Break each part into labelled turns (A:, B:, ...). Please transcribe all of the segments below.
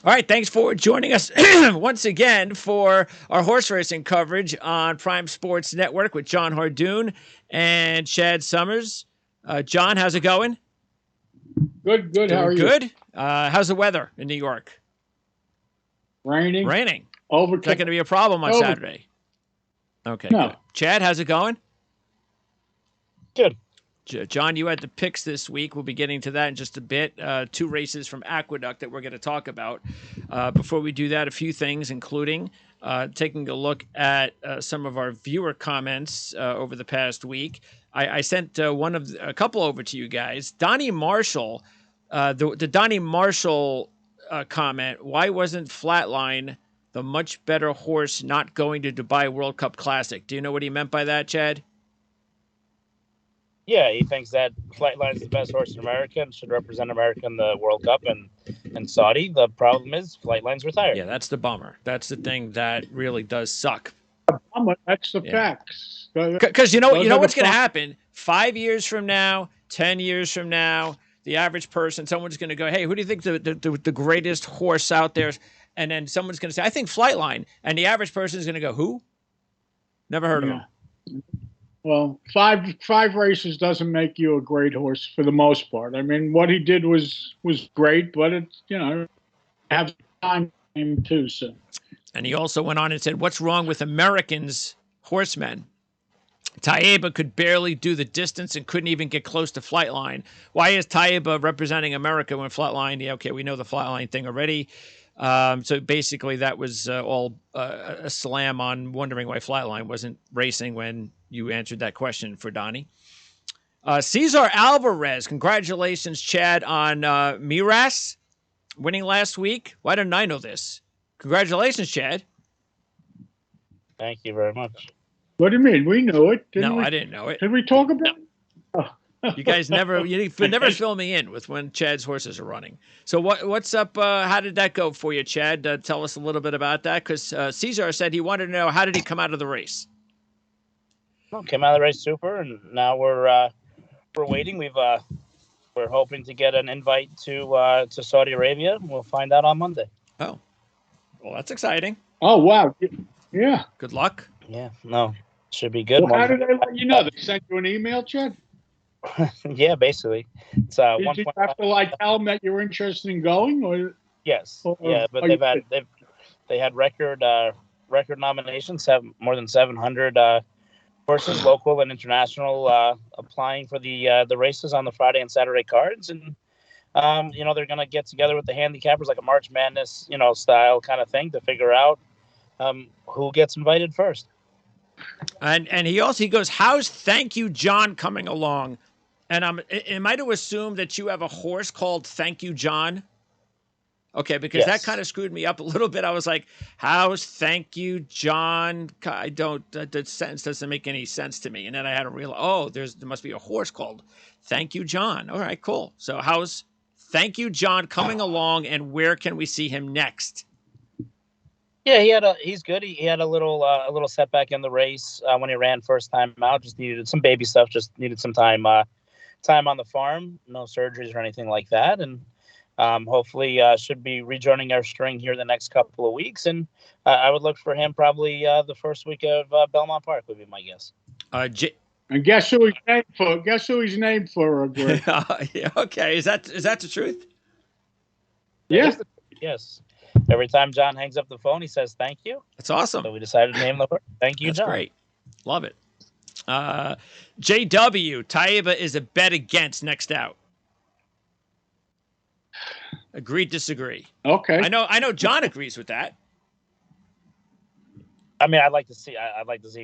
A: All right, thanks for joining us once again for our horse racing coverage on Prime Sports Network with Jon Hardoon and Chad Summers. John, how's it going?
B: Good. How
A: Doing
B: are you?
A: good. How's the weather in New York?
B: Raining.
A: Is that going to be a problem on Saturday? Okay,
B: no.
A: Good. Chad, how's it going?
C: Good.
A: John, you had the picks this week. We'll be getting to that in just a bit. 2 races from Aqueduct that we're going to talk about. Before we do that, a few things, including taking a look at some of our viewer comments over the past week. I sent a couple over to you guys. Donnie Marshall, the Donnie Marshall comment, why wasn't Flatline the much better horse not going to Dubai World Cup Classic? Do you know what he meant by that, Chad?
C: Yeah, he thinks that Flightline is the best horse in America and should represent America in the World Cup and Saudi. The problem is Flightline's retired.
A: Yeah, that's the bummer. That's the thing that really does suck.
B: That's the facts.
A: Because you know what's going to happen 5 years from now, 10 years from now, the average person, someone's going to go, hey, who do you think the greatest horse out there is? And then someone's going to say, I think Flightline. And the average person is going to go, who? Never heard of him.
B: Well, five races doesn't make you a great horse for the most part. I mean, what he did was great, but it's, have time too. So.
A: And he also went on and said, what's wrong with Americans, horsemen? Taiba could barely do the distance and couldn't even get close to Flightline. Why is Taiba representing America when Flightline? Yeah, okay, we know the Flightline thing already. So basically that was all a slam on wondering why Flightline wasn't racing when you answered that question for Donnie. Cesar Alvarez, congratulations, Chad, on Miras winning last week. Why didn't I know this? Congratulations, Chad.
C: Thank you very much.
B: What do you mean? We knew it.
A: I didn't know it.
B: Did we talk about it?
A: You guys never fill me in with when Chad's horses are running. So what's up? How did that go for you, Chad? Tell us a little bit about that, because Cesar said he wanted to know, how did he come out of the race?
C: Well, came out of the race super, and now we're waiting. We're hoping to get an invite to Saudi Arabia. We'll find out on Monday.
A: Oh, well, that's exciting.
B: Oh wow, yeah.
A: Good luck.
C: Yeah, no, should be good.
B: Well, how did they let you know? They sent you an email, Chad?
C: Yeah, basically. It's
B: Did you have to tell them that you're interested in going, or?
C: Yes, yeah, but they had record nominations, more than 700 horses, local and international, applying for the races on the Friday and Saturday cards, and they're gonna get together with the handicappers, like a March Madness, style kind of thing, to figure out who gets invited first.
A: And he goes, how's Thank You John coming along? And am I to assume that you have a horse called Thank You John? Okay, because
C: yes.
A: That kind of screwed me up a little bit. I was like, how's Thank You John? The sentence doesn't make any sense to me. And then I had to realize, there must be a horse called Thank You John. All right, cool. So how's Thank You John coming along, and where can we see him next?
C: Yeah, he's good. He had a little setback in the race when he ran first time out. Just needed some baby stuff. Just needed some time on the farm. No surgeries or anything like that. And hopefully should be rejoining our string here the next couple of weeks. And I would look for him probably the first week of Belmont Park would be my guess.
B: And guess who he's named for? Guess who he's named for?
A: Yeah, okay, is that the truth?
B: Yeah.
C: Yes. Every time John hangs up the phone, he says, thank you.
A: That's awesome.
C: So we decided to name the horse. Thank you,
A: That's
C: John.
A: Great. Love it. JW, Taiba is a bet against next out. Agree, disagree.
B: Okay.
A: I know John agrees with that.
C: I mean, I'd like to see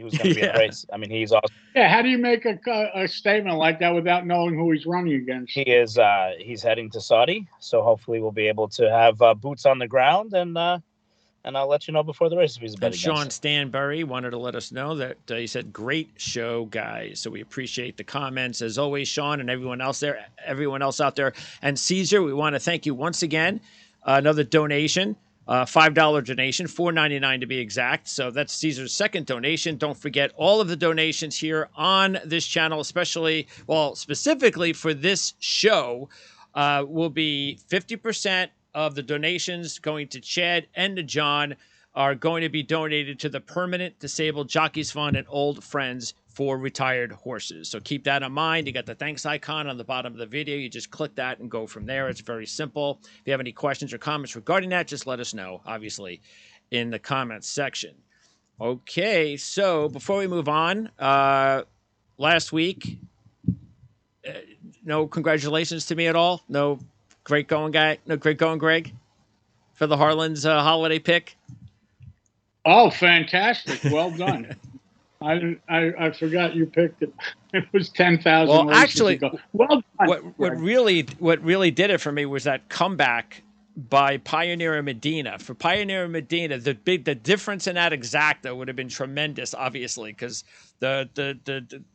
C: who's going to be in the race. I mean, he's awesome.
B: Yeah, how do you make a statement like that without knowing who he's running against?
C: He's heading to Saudi, so hopefully we'll be able to have boots on the ground, and I'll let you know before the race if he's a bet against.
A: Sean Stanberry wanted to let us know that he said, great show, guys. So we appreciate the comments, as always, Sean, and everyone else out there. And Caesar, we want to thank you once again. Another donation. $5 donation, $4.99 to be exact. So that's Caesar's second donation. Don't forget all of the donations here on this channel, specifically for this show, will be 50% of the donations going to Chad and to John are going to be donated to the Permanent Disabled Jockeys Fund and Old Friends for Retired Horses. So keep that in mind. You got the thanks icon on the bottom of the video. You just click that and go from there. It's very simple. If you have any questions or comments regarding that, just let us know, obviously, in the comments section. Okay, so before we move on, last week, no congratulations to me at all? No great going, guy? No great going, Greg, for the Harlan's holiday pick?
B: Oh, fantastic! Well done. I forgot you picked it. It was 10,000.
A: Well, actually,
B: ago. Well done.
A: What really did it for me was that comeback by Pioneer and Medina. For Pioneer and Medina, the difference in that exacta would have been tremendous, obviously, because the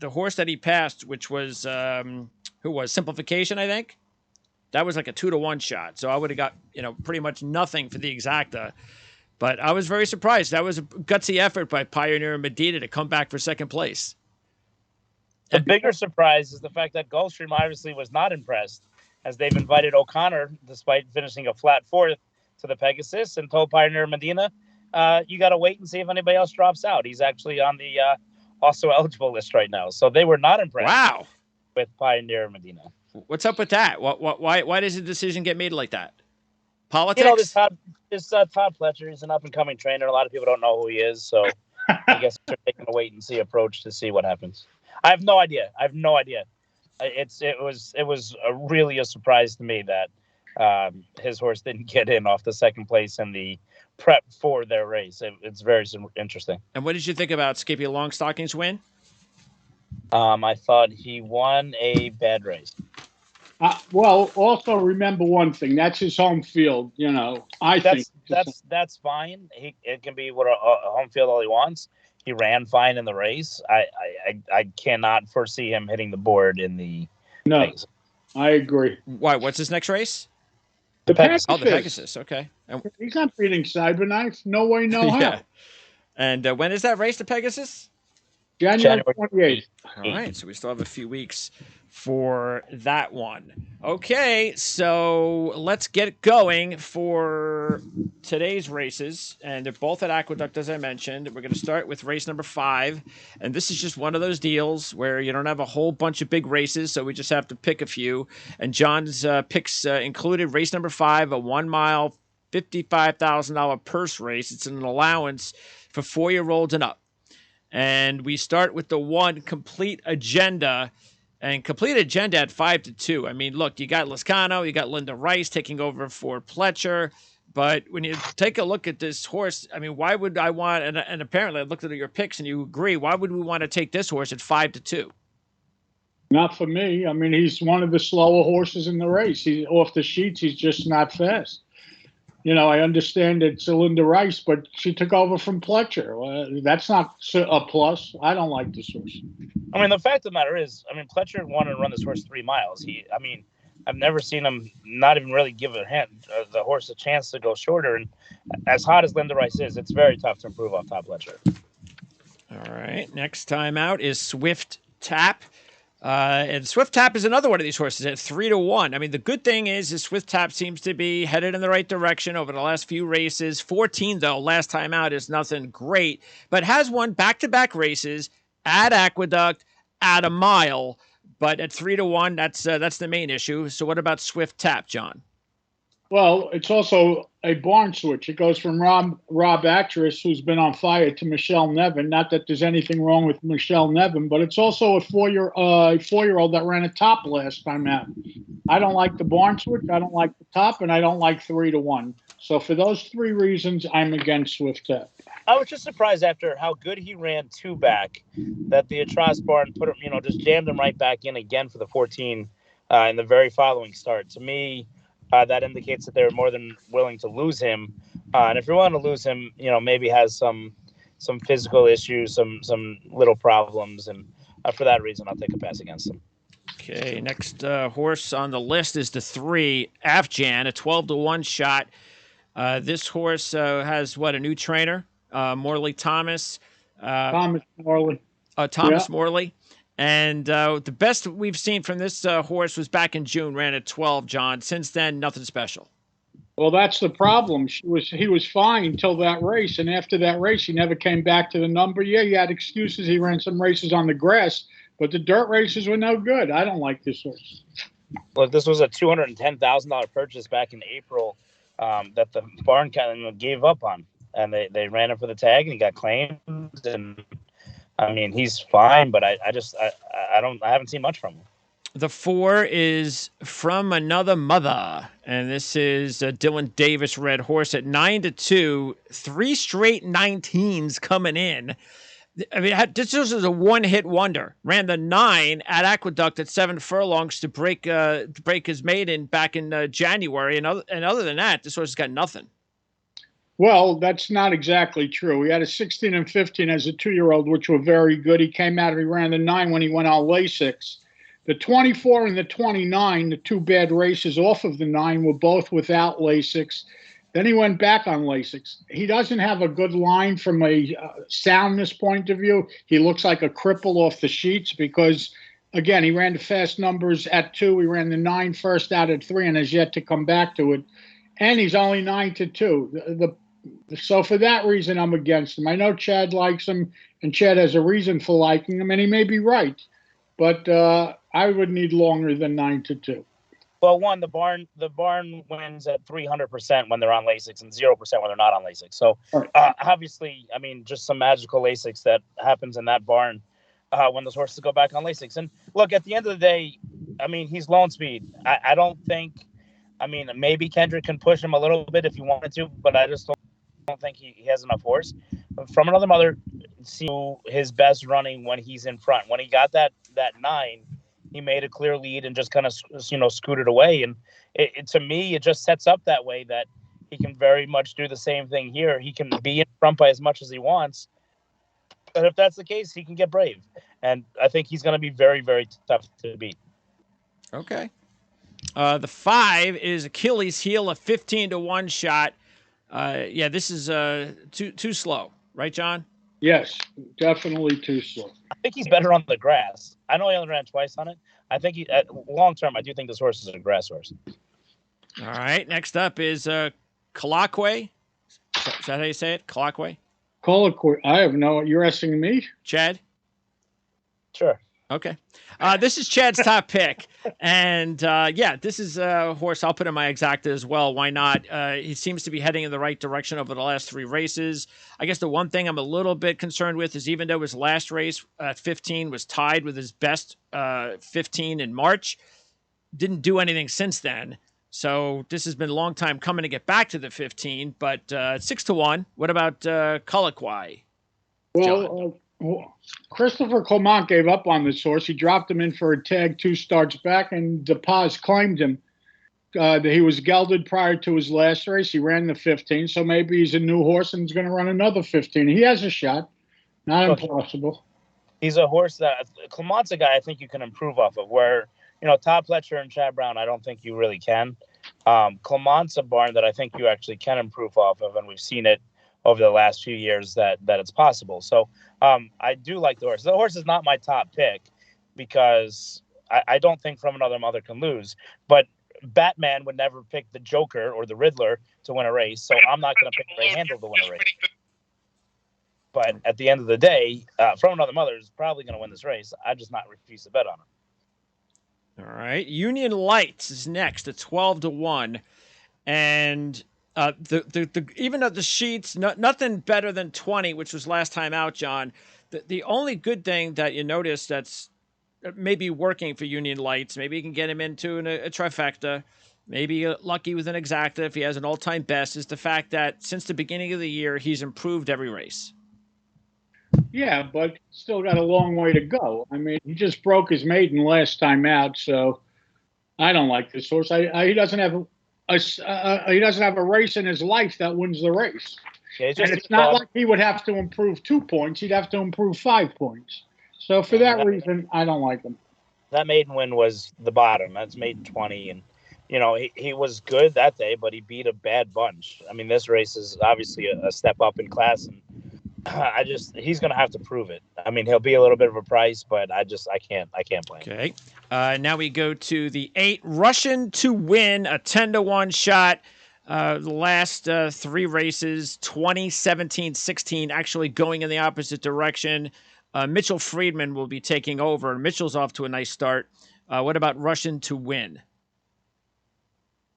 A: horse that he passed, which was who was Simplification, I think, that was like a 2-to-1 shot. So I would have got pretty much nothing for the exacta. But I was very surprised. That was a gutsy effort by Pioneer and Medina to come back for second place.
C: The bigger surprise is the fact that Gulfstream obviously was not impressed, as they've invited O'Connor, despite finishing a flat fourth, to the Pegasus and told Pioneer Medina, you got to wait and see if anybody else drops out. He's actually on the also eligible list right now. So they were not impressed with Pioneer Medina.
A: What's up with that? Why does the decision get made like that? Politics?
C: This Todd Pletcher, he's an up-and-coming trainer. A lot of people don't know who he is, so I guess they're taking a wait-and-see approach to see what happens. I have no idea. It was really a surprise to me that his horse didn't get in off the second place in the prep for their race. It's very interesting.
A: And what did you think about Skippy Longstocking's win?
C: I thought he won a bad race.
B: Well, also remember one thing. That's his home field. I think
C: that's fine. It can be what a home field all he wants. He ran fine in the race. I cannot foresee him hitting the board in the race.
B: I agree.
A: Why? What's his next race?
B: The Pegasus.
A: Oh, the Pegasus. Okay.
B: He's not beating Cyberknife. No way, no how.
A: And when is that race, the Pegasus?
B: January 28th.
A: All right. So we still have a few weeks for that one. Okay, so let's get going for today's races, and they're both at Aqueduct, as I mentioned. We're going to start with race number 5, and this is just one of those deals where you don't have a whole bunch of big races, so we just have to pick a few. And John's picks included race number 5, a 1-mile, $55,000 purse race. It's an allowance for 4-year-olds and up. And we start with the one Complete Agenda. And Complete Agenda at 5-2. I mean, look, you got Lascano, you got Linda Rice taking over for Pletcher. But when you take a look at this horse, I mean, why would I want, and apparently I looked at your picks and you agree, why would we want to take this horse at 5-2?
B: Not for me. I mean, he's one of the slower horses in the race. He's off the sheets. He's just not fast. I understand it's Linda Rice, but she took over from Pletcher. That's not a plus. I don't like this horse.
C: I mean, the fact of the matter is, Pletcher wanted to run this horse 3 miles. I've never seen him not even really give the horse a chance to go shorter. And as hot as Linda Rice is, it's very tough to improve off Todd Pletcher.
A: All right. Next time out is Swift Tap. And Swift Tap is another one of these horses at 3-1. I mean, the good thing is Swift Tap seems to be headed in the right direction over the last few races. 14, though, last time out is nothing great, but has won back-to-back races at Aqueduct, at a mile. But at 3-1, that's the main issue. So what about Swift Tap, John?
B: Well, it's also a barn switch. It goes from Rob Actress, who's been on fire, to Michelle Nevin. Not that there's anything wrong with Michelle Nevin, but it's also a 4-year-old that ran a top last time out. I don't like the barn switch. I don't like the top, and I don't like 3-1. So for those 3 reasons, I'm against Swift Tap.
C: I was just surprised after how good he ran 2 back that the Atras barn put him, just jammed him right back in again for the 14 in the very following start. To me, that indicates that they're more than willing to lose him. And if you're willing to lose him, maybe has some physical issues, some little problems. And for that reason, I'll take a pass against him.
A: Okay, next horse on the list is the 3, Afjan, a 12-1 shot. This horse has, a new trainer? Morley Thomas.
B: Thomas Morley.
A: Thomas Morley. And the best we've seen from this horse was back in June, ran at 12, John. Since then, nothing special.
B: Well, that's the problem. He was fine until that race, and after that race, he never came back to the number. Yeah, he had excuses. He ran some races on the grass, but the dirt races were no good. I don't like this horse.
C: Look, this was a $210,000 purchase back in April that the barn kind of gave up on, and they ran him for the tag, and he got claimed. And I mean, he's fine, but I haven't seen much from him.
A: The 4 is From Another Mother, and this is Dylan Davis red horse at 9-2, 3 straight 19s coming in. I mean, this was a one-hit wonder. Ran the 9 at Aqueduct at 7 furlongs to break his maiden back in January, and other than that, this horse has got nothing.
B: Well, that's not exactly true. He had a 16 and 15 as a 2-year-old, which were very good. He came out and he ran the 9 when he went on Lasix. The 24 and the 29, the 2 bad races off of the 9, were both without Lasix. Then he went back on Lasix. He doesn't have a good line from a soundness point of view. He looks like a cripple off the sheets because, again, he ran the fast numbers at 2. He ran the 9 first out at 3 and has yet to come back to it. And he's only 9-2. So for that reason, I'm against him. I know Chad likes him, and Chad has a reason for liking him, and he may be right. But I would need longer than 9-2.
C: Well, the barn wins at 300% when they're on Lasix and 0% when they're not on Lasix. So obviously, I mean, just some magical Lasix that happens in that barn when those horses go back on Lasix. And look, at the end of the day, I mean, he's lone speed. I don't think. I mean, maybe Kendrick can push him a little bit if he wanted to, but I just don't think he has enough horse. From Another Mother, see his best running when he's in front. When he got that 9, he made a clear lead and just kind of scooted away. And to me, it just sets up that way that he can very much do the same thing here. He can be in front by as much as he wants, and if that's the case, he can get brave. And I think he's going to be very, very tough to beat.
A: Okay. The 5 is Achilles Heel, a 15-1 shot. Yeah, this is too slow, right, John?
B: Yes, definitely too slow.
C: I think he's better on the grass. I know he only ran twice on it. I think long term, I do think this horse is a grass horse.
A: All right. Next up is Colloquy. Is that how you say it? Colloquy?
B: Colloquy. I have no. You're asking me,
A: Chad?
C: Sure.
A: Okay. This is Chad's top pick. And yeah, this is a horse I'll put in my exacta as well. Why not? He seems to be heading in the right direction over the last 3 races. I guess the one thing I'm a little bit concerned with is even though his last race at 15 was tied with his best 15 in March, didn't do anything since then. So this has been a long time coming to get back to the 15, but 6-1. What about Colloquy?
B: Well, Christopher Clement gave up on this horse. He dropped him in for a tag 2 starts back, and DePaz claimed him. He was gelded prior to his last race. He ran the 15, so maybe he's a new horse and he's going to run another 15. He has a shot. Not impossible.
C: He's a horse that Clement's a guy I think you can improve off of, where, Todd Pletcher and Chad Brown, I don't think you really can. Clement's a barn that I think you actually can improve off of, and we've seen it over the last few years that it's possible. So I do like the horse. The horse is not my top pick because I don't think From Another Mother can lose. But Batman would never pick the Joker or the Riddler to win a race, so I'm not going to pick Ray Handle to win a race. But at the end of the day, From Another Mother is probably going to win this race. I just not refuse to bet on him.
A: All right. Union Lights is next at 12-1. And even though the sheets, nothing better than 20, which was last time out, John. The only good thing that you notice that's maybe working for Union Lights, maybe you can get him into a trifecta, maybe lucky with an exacta if he has an all-time best, is the fact that since the beginning of the year, he's improved every race. Yeah,
B: but still got a long way to go. I mean, he just broke his maiden last time out, so I don't like this horse. He doesn't have a race in his life that wins the race.
C: Yeah,
B: and it's not like he would have to improve 2 points. He'd have to improve 5 points. So for that reason, I don't like him.
C: That maiden win was the bottom. That's maiden 20. And, he was good that day, but he beat a bad bunch. I mean, this race is obviously a step up in class. And he's going to have to prove it. I mean, he'll be a little bit of a price, but I can't play him.
A: Okay. Now we go to the 8 Russian to Win, a 10-1 shot. The last three races, 20, 17, 16, actually going in the opposite direction. Mitchell Friedman will be taking over. Mitchell's off to a nice start. What about Russian to Win?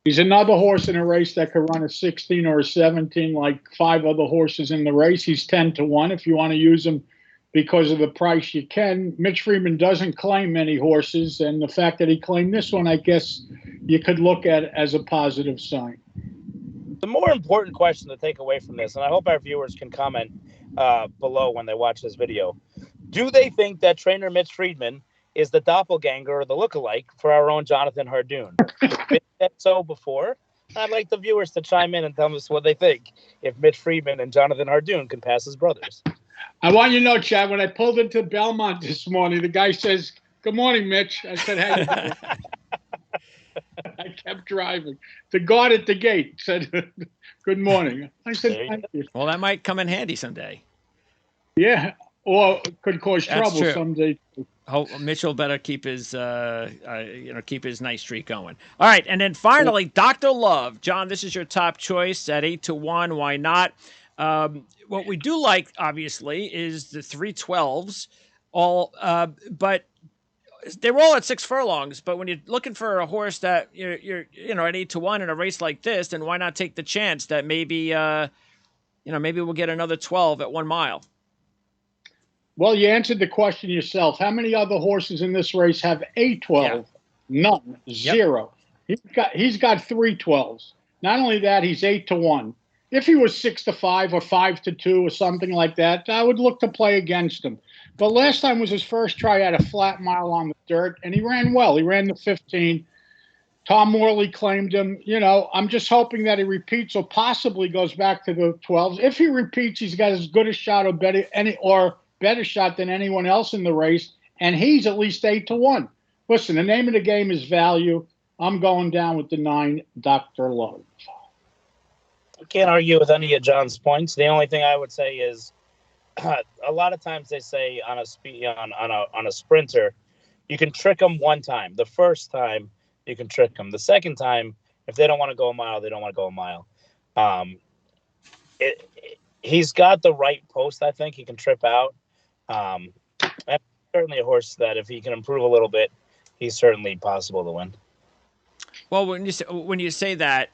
B: He's another horse in a race that could run a 16 or a 17, like 5 other horses in the race. He's 10-1. If you want to use him because of the price, you can. Mitch Freeman doesn't claim many horses, and the fact that he claimed this one, I guess you could look at as a positive sign.
C: The more important question to take away from this, and I hope our viewers can comment below when they watch this video, do they think that trainer Mitch Friedman is the doppelganger or the lookalike for our own Jonathan Hardoon? Been said so before. I'd like the viewers to chime in and tell us what they think if Mitch Friedman and Jonathan Hardoon can pass as brothers.
B: I want you to know, Chad, when I pulled into Belmont this morning, the guy says, "Good morning, Mitch." I said, "How you doing?" I kept driving. The guard at the gate said, "Good morning." I said, "Thank you."
A: Well, that might come in handy someday.
B: Yeah, or could cause trouble
A: true.
B: someday.
A: Mitchell better keep his, keep his nice streak going. All right, and then finally, Dr. Love, John. This is your top choice at 8-1. Why not? What we do like, obviously, is the 312s. But they're all at 6 furlongs. But when you're looking for a horse that you're at 8-1 in a race like this, then why not take the chance that maybe we'll get another 12 at 1 mile.
B: Well, you answered the question yourself. How many other horses in this race have a 12? Yeah. None. Zero. Yep. He's got 3 12s. Not only that, he's 8-1. If he was 6-5 or 5-2 or something like that, I would look to play against him. But last time was his first try at a flat mile on the dirt, and he ran well. He ran the 15. Tom Morley claimed him. I'm just hoping that he repeats or possibly goes back to the 12s. If he repeats, he's got as good a shot or better shot than anyone else in the race, and he's at least 8-1. Listen, the name of the game is value. I'm going down with the 9, Dr. Love.
C: I can't argue with any of John's points. The only thing I would say is a lot of times they say on a sprinter, you can trick them one time. The first time you can trick them. The second time, if they don't want to go a mile, they don't want to go a mile. He's got the right post. I think he can trip out. And certainly a horse that if he can improve a little bit, he's certainly possible to win.
A: Well, when you say that,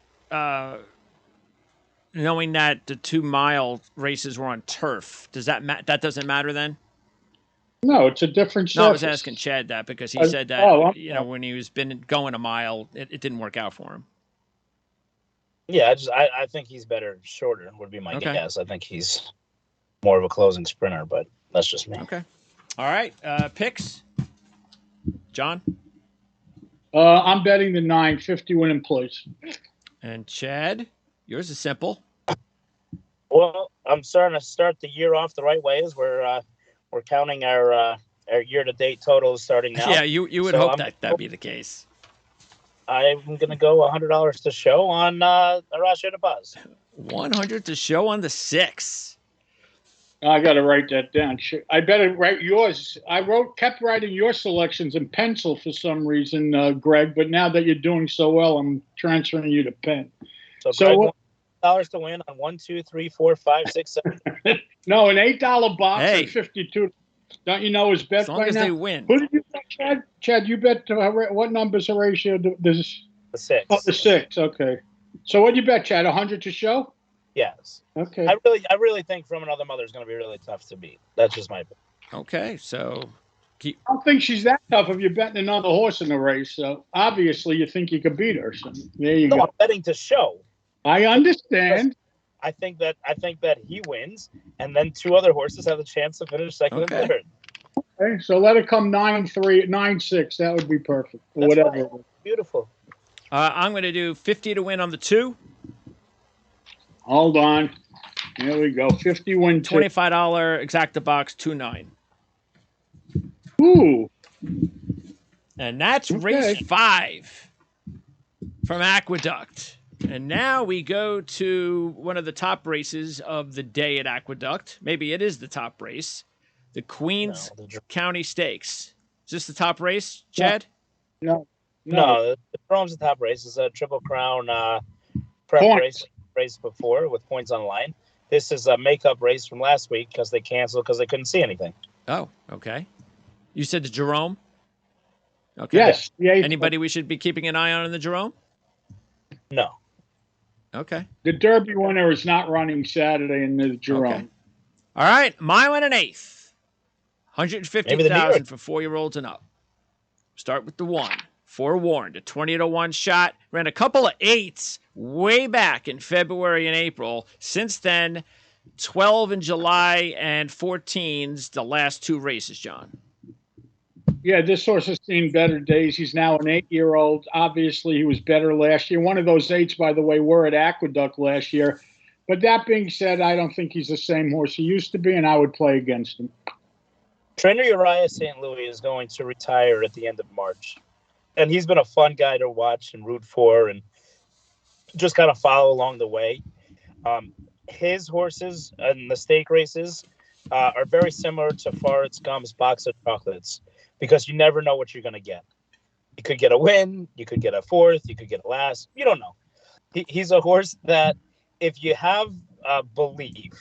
A: knowing that the 2 mile races were on turf, that doesn't matter then?
B: No, it's a different surface.
A: No, I was asking Chad that because he said that when he was been going a mile, it didn't work out for him.
C: Yeah, I think he's better shorter would be my guess. I think he's more of a closing sprinter, but that's just me.
A: Okay. All right. Picks? John?
B: I'm betting the 9, 50 winning place. And
A: Chad? Yours is simple.
C: Well, I'm starting to start the year off the right way as we're counting our year-to-date totals starting now.
A: Yeah, you would hope that'd be the case.
C: I'm going to go $100 to show on Arashi de Paz.
A: 100 to show on the 6.
B: I got to write that down. I better write yours. I kept writing your selections in pencil for some reason, Greg. But now that you're doing so well, I'm transferring you to pen.
C: So Greg, $1 to win on 1, 2, 3, 4, 5, 6, 7.
B: No, an $8 box at 52. Don't you know his bet
A: as long
B: right
A: as
B: now?
A: They win.
B: Who did you bet, Chad? Chad, you bet what number's the ratio?
C: The 6.
B: Oh, the 6. Okay. So what do you bet, Chad? 100 to show?
C: Yes.
B: Okay.
C: I really think From Another Mother is going to be really tough to beat. That's just my pick.
A: Okay, so
B: I don't think she's that tough if you're betting another horse in the race. So obviously you think you could beat her. So there you go.
C: I'm betting to show.
B: I understand.
C: I think that he wins, and then 2 other horses have the chance to finish second and third.
B: Okay, so let it come 9-3, 9-6. That would be perfect. Or
C: That's
B: whatever.
C: Right. Beautiful.
A: I'm going to do 50 to win on the 2.
B: Hold on. There we go. 50 win.
A: $25 exacta box 2-9.
B: Ooh.
A: And that's race 5 from Aqueduct. And now we go to one of the top races of the day at Aqueduct. Maybe it is the top race. The Queens County Stakes. Is this the top race, Chad?
B: No.
C: The Drome's the top race. It's a Triple Crown
B: Points.
C: preparation race before with points on the line. This is a makeup race from last week because they canceled because they couldn't see anything.
A: Oh, okay. You said the Jerome? Okay.
B: Yes.
A: Anybody we should be keeping an eye on in the Jerome?
C: No.
A: Okay.
B: The Derby winner is not running Saturday in the Jerome.
A: Okay. All right. Mile and an eighth.
C: Maybe the New
A: 150,000
C: York.
A: for 4-year-olds and up. Start with the 1. Forewarned. A 20-1 shot. Ran a couple of 8s way back in February and April. Since then, 12 in July and 14s the last 2 races, John.
B: Yeah, this horse has seen better days. He's now an 8-year-old. Obviously, he was better last year. One of those 8s, by the way, were at Aqueduct last year. But that being said, I don't think he's the same horse he used to be, and I would play against him.
C: Trainer Uriah St. Louis is going to retire at the end of March. And he's been a fun guy to watch and root for and just kind of follow along the way. His horses in the stake races are very similar to Forrest Gump's box of chocolates because you never know what you're going to get. You could get a win. You could get a 4th. You could get a last. You don't know. He's a horse that if you have belief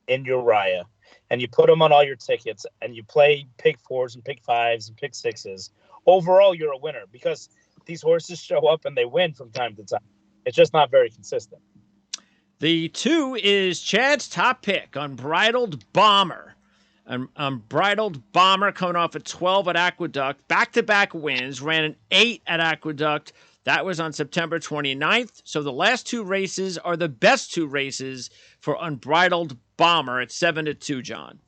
C: in Uriah and you put him on all your tickets and you play pick 4s and pick 5s and pick 6s, overall you're a winner because these horses show up and they win from time to time. It's just not very consistent.
A: The 2 is Chad's top pick, Unbridled Bomber. Unbridled Bomber coming off a 12 at Aqueduct, back-to-back wins, ran an 8 at Aqueduct. That was on September 29th. So the last 2 races are the best 2 races for Unbridled Bomber at 7-2, John.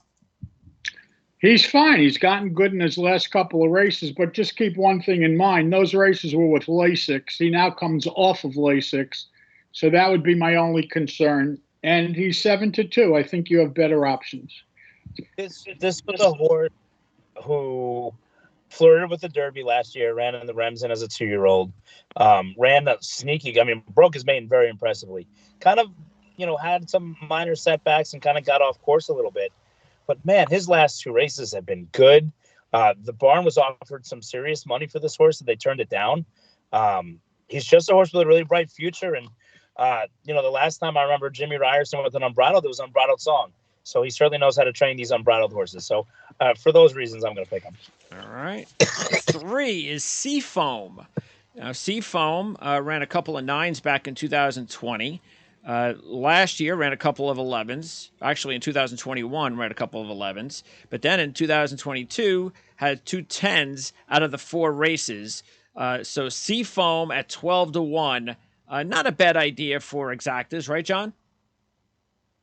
B: He's fine. He's gotten good in his last couple of races, but just keep one thing in mind. Those races were with Lasix. He now comes off of Lasix. So that would be my only concern. And he's 7-2. I think you have better options.
C: This was a horse who flirted with the Derby last year, ran in the Remsen as a 2-year-old, ran a sneaky, broke his maiden very impressively. Kind of, had some minor setbacks and kind of got off course a little bit. But, man, his last 2 races have been good. The barn was offered some serious money for this horse, and they turned it down. He's just a horse with a really bright future. And, the last time I remember Jimmy Ryerson with an unbridled, it was Unbridled Song. So he certainly knows how to train these unbridled horses. So for those reasons, I'm going to pick him.
A: All right. 3 is Seafoam. Now, Seafoam ran a couple of 9s back in 2020. Last year ran a couple of 11s. Actually, in 2021 ran a couple of 11s. But then in 2022 had 2 10s out of the 4 races. So Seafoam at 12-1. Not a bad idea for exactas, right, John?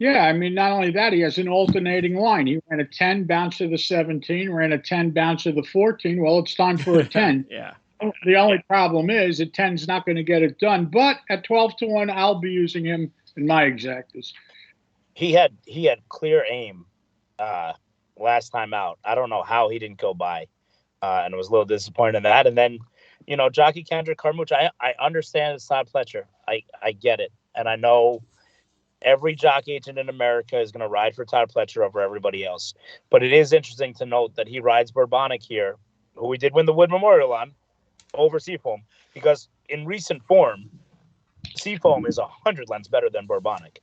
B: Yeah, not only that, he has an alternating line. He ran a 10, bounced to the 17, ran a 10, bounced to the 14. Well, it's time for a 10.
A: Yeah.
B: The only problem is a 10's not going to get it done. But at 12-1, I'll be using him in my exactas.
C: He had clear aim last time out. I don't know how he didn't go by, and I was a little disappointed in that. And then, Jockey Kendrick Carmouche, I understand it's Todd Pletcher. I get it. And I know every jockey agent in America is going to ride for Todd Pletcher over everybody else. But it is interesting to note that he rides Bourbonic here, who we did win the Wood Memorial on, over Seafoam, because in recent form, Seafoam is 100 lengths better than Bourbonic.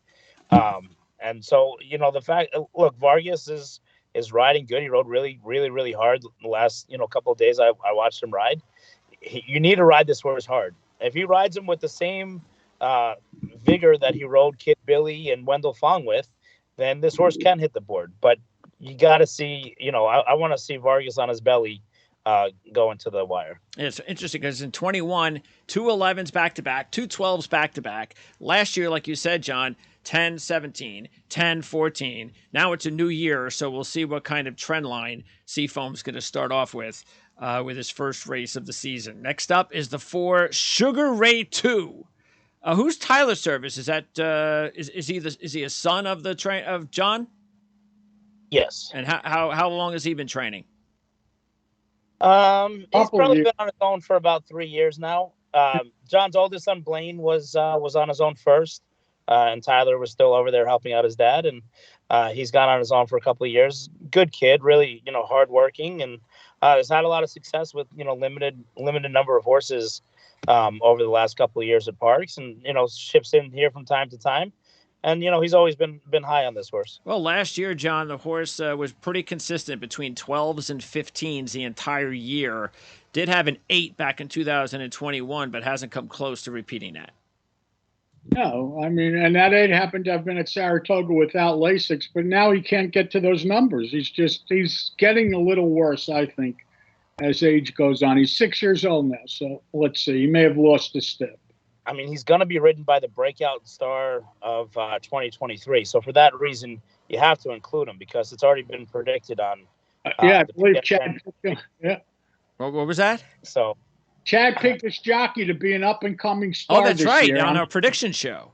C: And so, the fact, look, Vargas is riding good. He rode really, really, really hard the last, couple of days I watched him ride. You need to ride this horse hard. If he rides him with the same vigor that he rode Kid Billy and Wendell Fong with, then this horse can hit the board. But you got to see, I want to see Vargas on his belly going to the wire.
A: It's interesting because in 21, 2 11s back-to-back, 2 12s back-to-back. Last year, like you said, John, 10, 17, 10, 14. Now it's a new year, so we'll see what kind of trend line Seafoam's going to start off with his first race of the season. Next up is the 4 Sugar Ray 2. Who's Tyler Service? Is that is he a son of of John?
C: Yes.
A: And how long has he been training?
C: He's probably been on his own for about 3 years now. John's oldest son Blaine was on his own first, and Tyler was still over there helping out his dad. And he's gone on his own for a couple of years. Good kid, really, hardworking, and has had a lot of success with limited number of horses over the last couple of years at Parks, and ships in here from time to time. And he's always been high on this horse.
A: Well, last year, John, the horse was pretty consistent between 12s and 15s the entire year. Did have an 8 back in 2021, but hasn't come close to repeating that.
B: No, I mean, and that 8 happened to have been at Saratoga without Lasix, but now he can't get to those numbers. He's getting a little worse, I think, as age goes on. He's 6 years old now, so let's see. He may have lost a step.
C: I mean, he's going to be ridden by the breakout star of 2023. So for that reason, you have to include him because it's already been predicted on.
B: I believe Chad. Yeah.
A: What was that?
C: So
B: Chad picked this jockey to be an up-and-coming star.
A: Oh, that's
B: this
A: right,
B: year.
A: on our prediction show.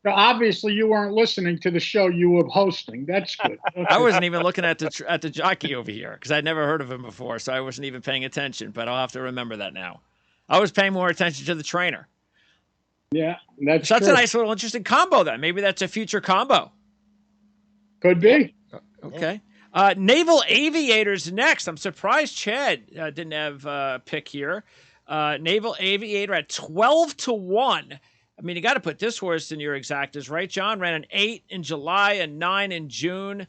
B: Now, obviously, you weren't listening to the show you were hosting. That's good. Okay.
A: I wasn't even looking at the jockey over here because I'd never heard of him before, so I wasn't even paying attention. But I'll have to remember that now. I was paying more attention to the trainer.
B: Yeah, that's
A: a
B: true.
A: nice little interesting combo then. Maybe that's a future combo.
B: Could be.
A: Okay. Naval Aviators next. I'm surprised Chad didn't have a pick here. Naval Aviator at 12-1. I mean, you got to put this horse in your exactas, right, John? Ran an 8 in July, a 9 in June.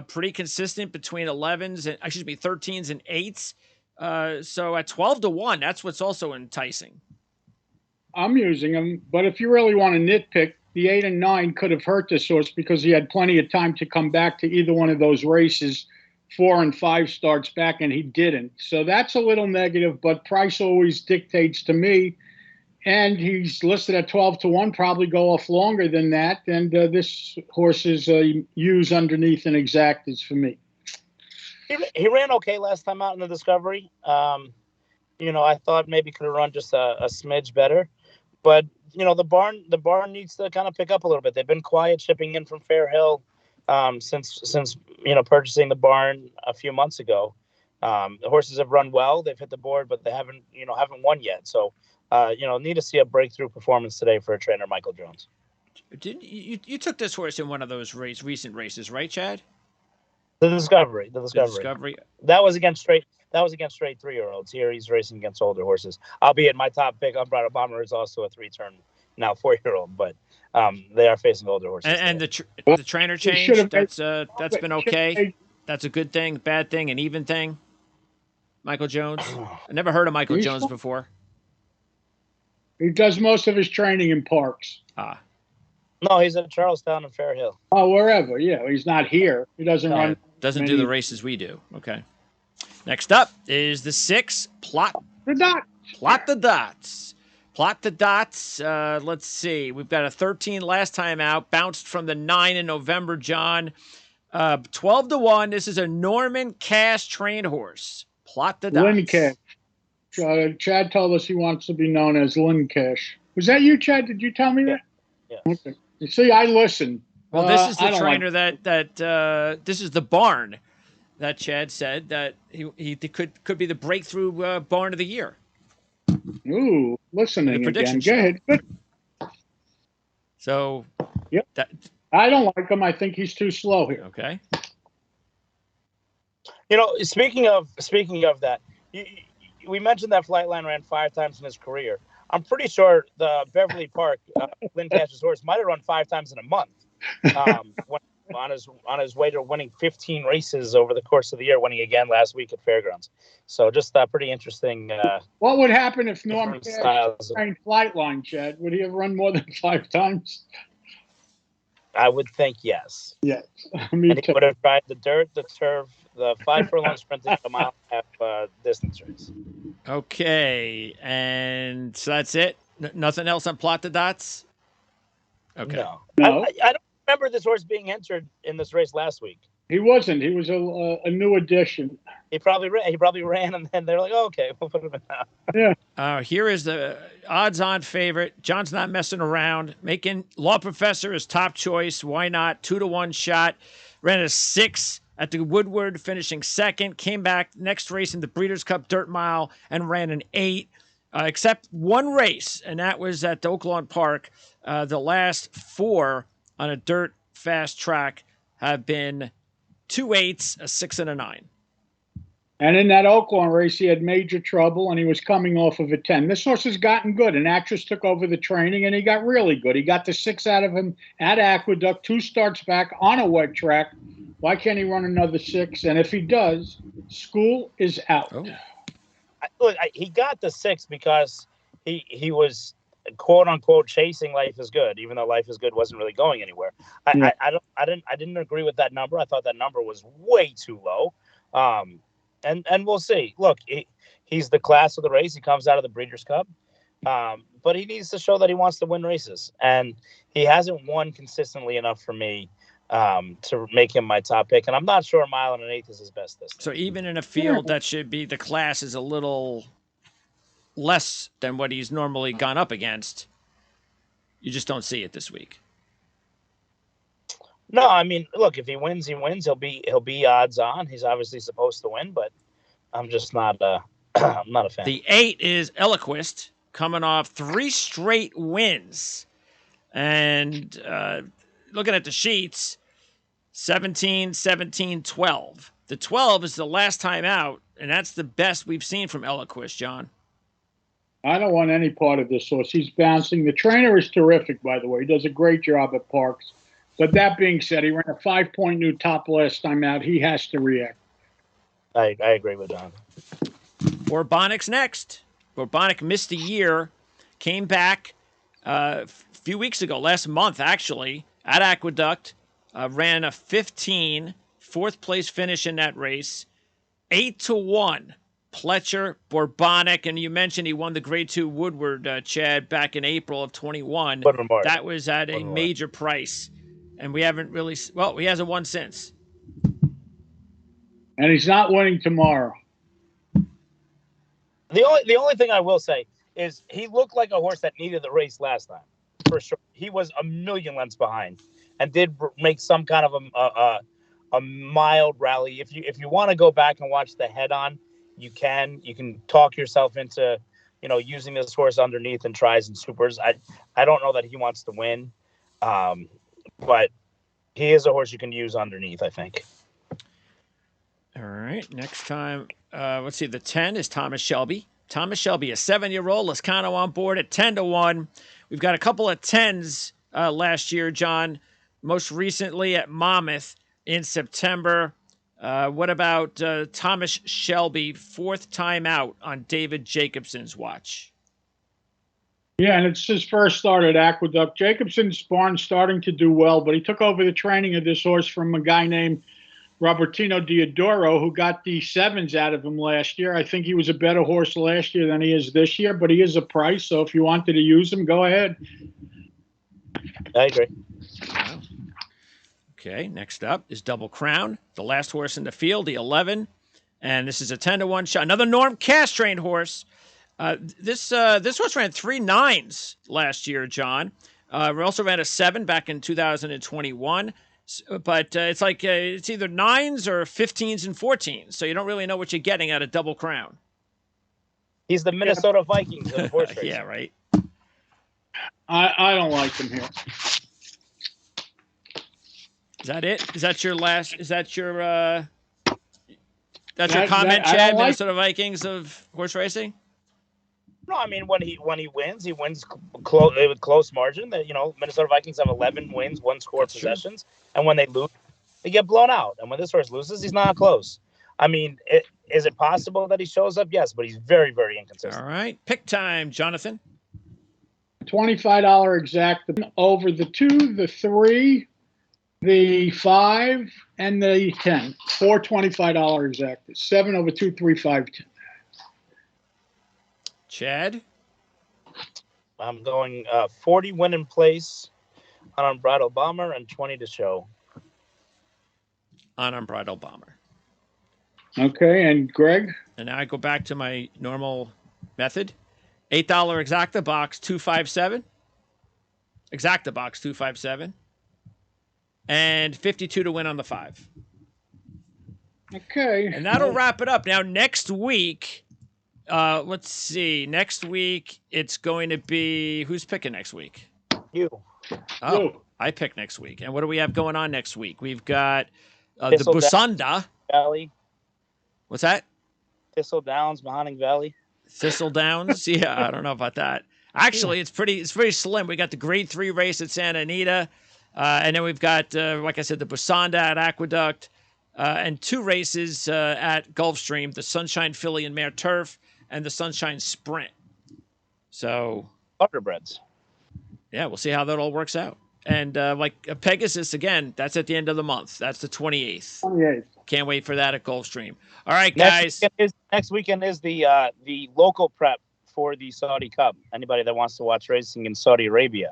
A: Pretty consistent between 13s and 8s. So at 12-1, that's what's also enticing.
B: I'm using him, but if you really want to nitpick, the 8 and 9 could have hurt this horse because he had plenty of time to come back to either one of those races, 4 and 5 starts back, and he didn't. So that's a little negative, but price always dictates to me. And he's listed at 12-1, probably go off longer than that. And this horse is used underneath an exactas for me.
C: He ran okay last time out in the Discovery. I thought maybe could have run just a smidge better. But, the barn needs to kind of pick up a little bit. They've been quiet shipping in from Fair Hill since purchasing the barn a few months ago. The horses have run well. They've hit the board, but they haven't won yet. So, need to see a breakthrough performance today for a trainer, Michael Jones.
A: Didn't you took this horse in one of those recent races, right, Chad?
C: The Discovery. That was against straight 3-year-olds. Here he's racing against older horses. Albeit my top pick, Umbrella Bomber, is also a 3-turn, now 4-year-old, but they are facing older horses.
A: And the trainer change, that's been okay. That's a good thing, bad thing, an even thing. Michael Jones. I never heard of Michael Jones before.
B: He does most of his training in Parks.
C: No, he's at Charlestown and Fair Hill.
B: Oh, wherever. Yeah, he's not here. He doesn't run.
A: Doesn't do the races we do. Okay. Next up is the 6, Plot the Dots. Plot the Dots. Let's see. We've got a 13 last time out. Bounced from the 9 in November, John. 12-1. This is a Norman Cash trained horse. Plot the Dots.
B: Lynn Cash. Chad told us he wants to be known as Lynn Cash. Was that you, Chad? Did you tell me that?
C: Yeah.
B: Okay. You see, I listen.
A: Well, this is the trainer that this is the barn that Chad said that he could be the breakthrough barn of the year.
B: Ooh, listening again. Go ahead. Good.
A: So,
B: yep. I don't like him. I think he's too slow here.
A: Okay.
C: Speaking of that, we mentioned that Flightline ran 5 times in his career. I'm pretty sure the Beverly Park Lynn Cash's horse might have run 5 times in a month. On his way to winning 15 races over the course of the year, winning again last week at Fairgrounds. So just pretty interesting.
B: What would happen if Norm Cash trained Flightline, Chad? Would he have run more than 5 times?
C: I would think yes.
B: Yes.
C: And he would have tried the dirt, the turf, the 5 furlong sprint, and a mile and a half distance race.
A: Okay, and so that's it. Nothing else on Plot the Dots. Okay.
C: No. I don't remember this horse being entered in this race last week.
B: He wasn't. He was a new addition.
C: He probably ran, and then they're like, "Oh, okay, we'll put him in now."
B: Yeah.
A: Here is the odds-on favorite. John's not messing around. Making Law Professor his top choice. Why not? 2-1 shot. Ran a 6 at the Woodward, finishing second. Came back next race in the Breeders' Cup Dirt Mile and ran an 8. Except one race, and that was at the Oaklawn Park. The last 4 on a dirt fast track have been 2 8s, a 6, and a 9.
B: And in that Oaklawn race, he had major trouble, and he was coming off of a 10. This horse has gotten good. An actress took over the training, and he got really good. He got the 6 out of him at Aqueduct, 2 starts back on a wet track. Why can't he run another 6? And if he does, school is out.
A: Oh.
C: He got the 6 because he was quote unquote chasing Life is Good, even though Life is Good wasn't really going anywhere. I didn't agree with that number. I thought that number was way too low. And we'll see. Look, he's the class of the race. He comes out of the Breeders' Cup, but he needs to show that he wants to win races, and he hasn't won consistently enough for me to make him my top pick. And I'm not sure 1 1/8 is his best this.
A: So even in a field that should be, the class is a little less than what he's normally gone up against, you just don't see it this week.
C: No, I mean, look, if he wins, he wins. He'll be odds on. He's obviously supposed to win, but I'm just not I'm not a fan.
A: The 8 is Eloquist, coming off 3 straight wins. And looking at the sheets, 17, 17, 12. The 12 is the last time out, and that's the best we've seen from Eloquist, John.
B: I don't want any part of this horse. He's bouncing. The trainer is terrific, by the way. He does a great job at Parks. But that being said, he ran a 5-point new top last time out. He has to react.
C: I agree with Don.
A: Bourbonic's next. Bourbonic missed a year, came back a few weeks ago, last month actually, at Aqueduct, ran a 15, 4th place finish in that race, 8-1. Pletcher, Bourbonic, and you mentioned he won the Grade 2 Woodward, Chad, back in April of 21. That was at a major price. And we haven't really, he hasn't won since.
B: And he's not winning tomorrow.
C: The only thing I will say is he looked like a horse that needed the race last time, for sure. He was a million lengths behind and did make some kind of a mild rally. If you want to go back and watch the head-on, you can talk yourself into, using this horse underneath in tries and supers. I don't know that he wants to win. But he is a horse you can use underneath, I think.
A: All right. Next time, let's see. The 10 is Thomas Shelby. Thomas Shelby, a 7-year-old. Lascano on board at 10-1. We've got a couple of 10s last year, John. Most recently at Monmouth in September. What about Thomas Shelby, 4th time out on David Jacobson's watch?
B: Yeah, and it's his first start at Aqueduct. Jacobson's barn starting to do well, but he took over the training of this horse from a guy named Robertino Diodoro, who got the 7s out of him last year. I think he was a better horse last year than he is this year, but he is a price, so if you wanted to use him, go ahead.
C: I agree.
A: Okay, next up is Double Crown, the last horse in the field, the 11, and this is a 10-1 shot. Another Norm Cass-trained horse. This horse ran 3 9s last year, John. We also ran a 7 back in 2021. But it's like it's either 9s or 15s and 14s. So you don't really know what you're getting out of Double Crown.
C: He's the Minnesota Vikings of horse racing.
A: Yeah, right.
B: I don't like him here.
A: Is that it? Is that your last? Is that your that's your comment, Chad? Minnesota Vikings of horse racing.
C: No, I mean when he wins, he wins with close margin. That Minnesota Vikings have 11 wins, 1 score possessions, and when they lose, they get blown out. And when this horse loses, he's not close. I mean, is it possible that he shows up? Yes, but he's very, very inconsistent.
A: All right, pick time, Jonathan.
B: $25 exact over the 2, the 3, the 5, and the 10. 4 $25 exact. 7 over 2, 3, 5, 10.
A: Chad?
C: I'm going 40 win in place on Unbridled Bomber and 20 to show.
A: On Unbridled Bomber.
B: Okay, and Greg?
A: And now I go back to my normal method. $8 exacta box 257. Exacta box 257. And 52 to win on the 5.
B: Okay.
A: And that'll wrap it up. Now next week, let's see. Next week, it's going to be... Who's picking next week?
C: You.
A: Oh,
B: You.
A: I pick next week. And what do we have going on next week? We've got the Busanda.
C: Valley.
A: What's that?
C: Thistle Downs, Mahoning Valley.
A: Thistle Downs. Yeah, I don't know about that. Actually, it's pretty slim. We got the Grade 3 race at Santa Anita, and then we've got, like I said, the Busanda at Aqueduct, and 2 races at Gulfstream: the Sunshine Filly and Mare Turf, and the Sunshine Sprint. So,
C: Butterbreds.
A: yeah, we'll see how that all works out. And like Pegasus again, that's at the end of the month. That's the 28th.
B: 28th.
A: Can't wait for that at Gulfstream. All right, guys.
C: Next weekend is the local prep for the Saudi Cup. Anybody that wants to watch racing in Saudi Arabia,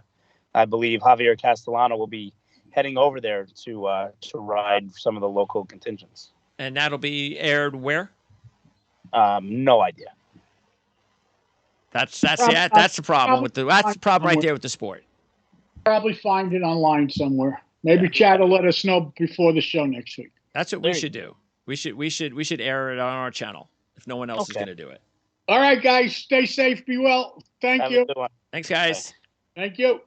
C: I believe Javier Castellano will be heading over there to ride some of the local contingents.
A: And that'll be aired where?
C: No idea.
A: That's the problem that's the problem right there with the sport.
B: Probably find it online somewhere. Maybe Chad will let us know before the show next week.
A: That's what we should do. We should air it on our channel if no one else is going to do it.
B: All right, guys. Stay safe. Be well. Thank you.
A: Thanks, guys.
B: Thank you.